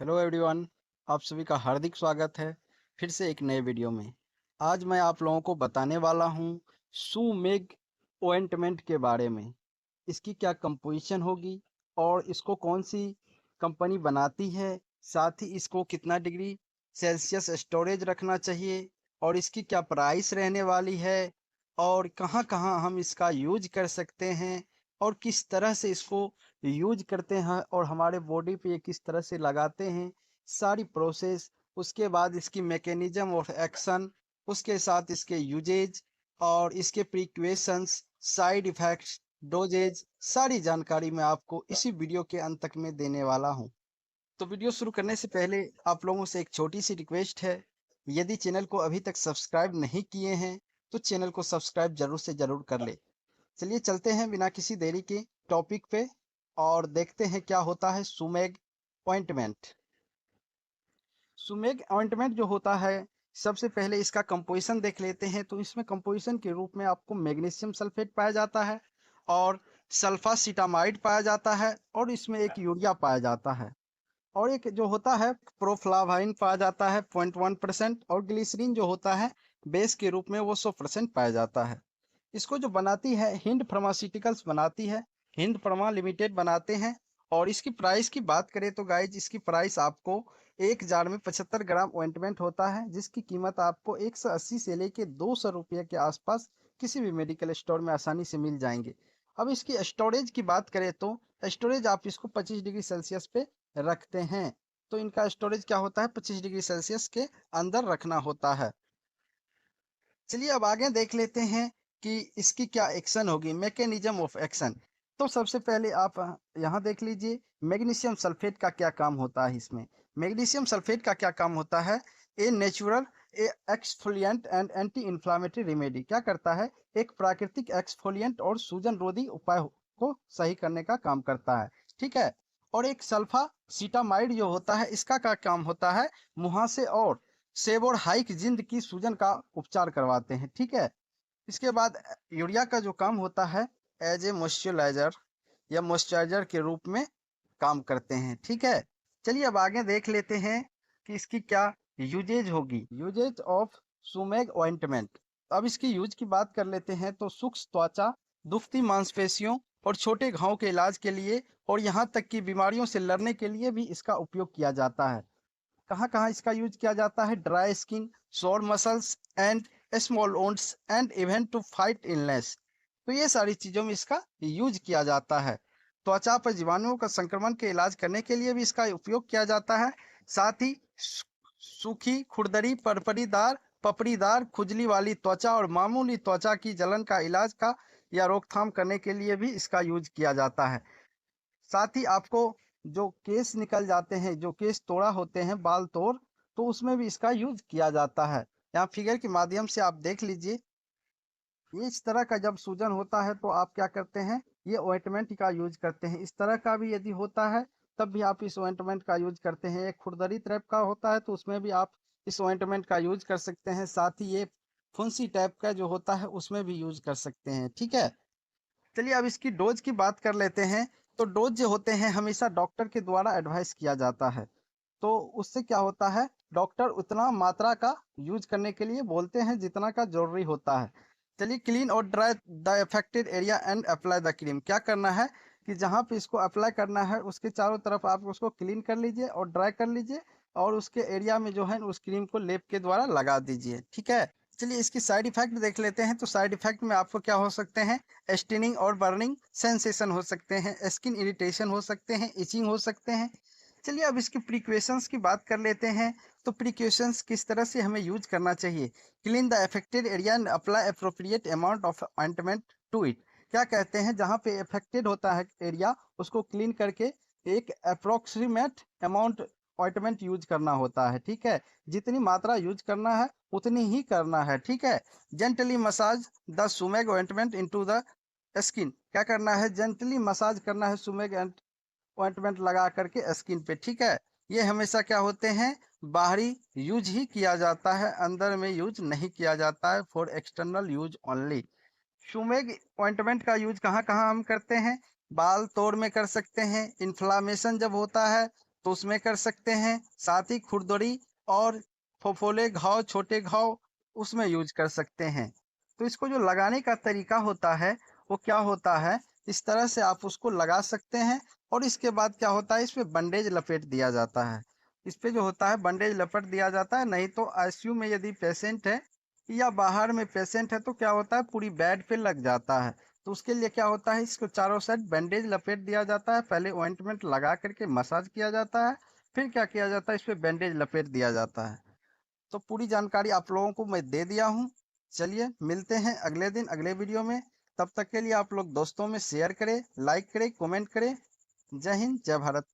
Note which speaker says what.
Speaker 1: Hello everyone. आप सभी का हार्दिक स्वागत है फिर से एक नए वीडियो में। आज मैं आप लोगों को बताने वाला हूँ सुमेग ओइंटमेंट के बारे में। इसकी क्या कंपोजिशन होगी और इसको कौन सी कंपनी बनाती है, साथ ही इसको कितना डिग्री सेल्सियस स्टोरेज रखना चाहिए और इसकी क्या प्राइस रहने वाली है और कहाँ कहाँ हम इसका यूज कर सकते हैं और किस तरह से इसको यूज करते हैं और हमारे बॉडी पे ये किस तरह से लगाते हैं, सारी प्रोसेस। उसके बाद इसकी मैकेनिज्म ऑफ एक्शन, उसके साथ इसके यूजेज और इसके प्रिक्वेशंस, साइड इफेक्ट्स, डोजेज, सारी जानकारी मैं आपको इसी वीडियो के अंत तक में देने वाला हूं। तो वीडियो शुरू करने से पहले आप लोगों से एक छोटी सी रिक्वेस्ट है। यदि चैनल को अभी तक सब्सक्राइब नहीं किए हैं तो चैनल को सब्सक्राइब जरूर से जरूर कर ले। चलिए चलते हैं बिना किसी देरी के टॉपिक पे और देखते हैं क्या होता है सुमेग ऑइंटमेंट। सुमेग ऑइंटमेंट जो होता है, सबसे पहले इसका कंपोजिशन देख लेते हैं। तो इसमें कंपोजिशन के रूप में आपको मैग्नीशियम सल्फेट पाया जाता है और सल्फासिटामाइड पाया जाता है और इसमें एक यूरिया पाया जाता है और एक जो होता है प्रोफ्लावाइन पाया जाता है 0.1% और ग्लिसरीन जो होता है बेस के रूप में वो 100% पाया जाता है। इसको जो बनाती है हिंद फार्मास्यूटिकल्स बनाती है, हिंद फर्मा लिमिटेड बनाते हैं। और इसकी प्राइस की बात करें तो गाइज इसकी प्राइस आपको एक जार में 75 ग्राम ऑइंटमेंट होता है जिसकी कीमत आपको 180 से लेके 200 रुपये के आसपास किसी भी मेडिकल स्टोर में आसानी से मिल जाएंगे। अब इसकी स्टोरेज की बात करें तो स्टोरेज आप इसको 25 डिग्री सेल्सियस पे रखते हैं। तो इनका स्टोरेज क्या होता है, 25 डिग्री सेल्सियस के अंदर रखना होता है। चलिए अब आगे देख लेते हैं कि इसकी क्या एक्शन होगी, मैकेनिज्म ऑफ एक्शन। तो सबसे पहले आप यहाँ देख लीजिए मैग्नीशियम सल्फेट का क्या काम होता है। इसमें मैग्नीशियम सल्फेट का क्या काम होता है, a natural A exfoliant and anti inflammatory remedy. क्या करता है, एक प्राकृतिक एक्सफोलिएंट और सूजन रोधी उपाय को सही करने का काम करता है। ठीक है। और एक सल्फा सीटामाइड जो होता है इसका क्या काम होता है, मुहासे और सेब और हाइक जिंद की सूजन का उपचार करवाते हैं। ठीक है। इसके बाद यूरिया का जो काम होता है, एज ए मॉइस्चराइजर या मॉइस्चराइजर के रूप में काम करते हैं। ठीक है। चलिए अब आगे देख लेते हैं कि इसकी क्या यूजेज होगी, यूजेज ऑफ सुमेग ऑइंटमेंट। अब इसकी यूज की बात कर लेते हैं तो सूक्ष्म त्वचा, दुखती मांसपेशियों और छोटे घावों के इलाज के लिए और यहाँ तक कि बीमारियों से लड़ने के लिए भी इसका उपयोग किया जाता है। कहाँ कहाँ इसका यूज किया जाता है, dry skin, sore muscles and small wounds and even to fight illness. तो ये सारी चीजों में इसका यूज किया जाता है। त्वचा पर जीवाणुओं का संक्रमण के इलाज करने के लिए भी इसका उपयोग किया जाता है। साथ ही सूखी, खुरदरी, परपरीदार, पपड़ीदार, खुजली वाली त्वचा और मामूली त्वचा की जलन का इलाज का या रोकथाम करने के लिए भी इसका यूज किया जाता है। साथ ही आपको जो केस निकल जाते हैं, जो केस तोड़ा होते हैं, बाल तोड़, तो उसमें भी इसका यूज किया जाता है। यहाँ फिगर के माध्यम से आप देख लीजिए, ये इस तरह का जब सूजन होता है तो आप क्या करते हैं, ये ऑइंटमेंट का यूज करते हैं। इस तरह का भी यदि होता है तब भी आप इस ऑइंटमेंट का यूज करते हैं। एक खुरदरी टाइप का होता है तो उसमें भी आप इस ऑइंटमेंट का यूज कर सकते हैं। साथ ही ये फुंसी टाइप का जो होता है उसमें भी यूज कर सकते हैं। ठीक है। चलिए अब इसकी डोज की बात कर लेते हैं। तो डोज जो होते हैं हमेशा डॉक्टर के द्वारा एडवाइस किया जाता है। तो उससे क्या होता है, डॉक्टर उतना मात्रा का यूज करने के लिए बोलते हैं जितना का जरूरी होता है। चलिए क्लीन और dry the affected area and apply the cream. क्या करना है कि जहाँ पे इसको अप्लाई करना है उसके चारों तरफ आप उसको क्लीन कर लीजिए और ड्राई कर लीजिए और उसके एरिया में जो है उस क्रीम को लेप के द्वारा लगा दीजिए। ठीक है। चलिए इसकी साइड इफेक्ट देख लेते हैं। तो साइड इफेक्ट में आपको क्या हो सकते हैं, स्टिनिंग और बर्निंग सेंसेशन हो सकते हैं, स्किन इरिटेशन हो सकते हैं, इचिंग हो सकते हैं। चलिए अब इसकी प्रिकॉशंस की बात कर लेते हैं। तो प्रिकॉशंस किस तरह से हमें यूज करना चाहिए, clean the affected area and apply appropriate amount of ointment to it. क्या कहते हैं, जहाँ पे अफेक्टेड होता है एरिया उसको क्लीन करके एक अप्रोक्सीमेट अमाउंट ऑइंटमेंट यूज करना होता है। ठीक है। जितनी मात्रा यूज करना है उतनी ही करना है। ठीक है। Gently massage the Sumeg ointment into the skin. क्या करना है, जेंटली मसाज करना है सुमेग ऑइंटमेंट लगा करके स्किन पे। ठीक है। ये हमेशा क्या होते हैं, बाहरी यूज ही किया जाता है, अंदर में यूज नहीं किया जाता है, for external use only. Shumeg ointment का यूज कहाँ कहाँ हम करते हैं, बाल तोड़ में कर सकते हैं, इन्फ्लामेशन जब होता है तो उसमें कर सकते हैं। साथ ही खुरदुरी और फफोले घाव, छोटे घाव, उसमें यूज कर सकते हैं। तो इसको जो लगाने का तरीका होता है वो क्या होता है, इस तरह से आप उसको लगा सकते हैं। और इसके बाद क्या होता है, इस पे बैंडेज लपेट दिया जाता है। इस पे जो होता है बैंडेज लपेट दिया जाता है। नहीं तो आईसीयू में यदि पेशेंट है या बाहर में पेशेंट है तो क्या होता है, पूरी बेड पे लग जाता है। तो उसके लिए क्या होता है, इसको चारों साइड बैंडेज लपेट दिया जाता है। पहले ऑइंटमेंट लगा करके मसाज किया जाता है, फिर क्या किया जाता है, इस पे बैंडेज लपेट दिया जाता है। तो पूरी जानकारी आप लोगों को मैं दे दिया हूँ। चलिए मिलते हैं अगले दिन अगले वीडियो में। तब तक के लिए आप लोग दोस्तों में शेयर करें, लाइक करें, कमेंट करें। जय हिंद, जय भारत।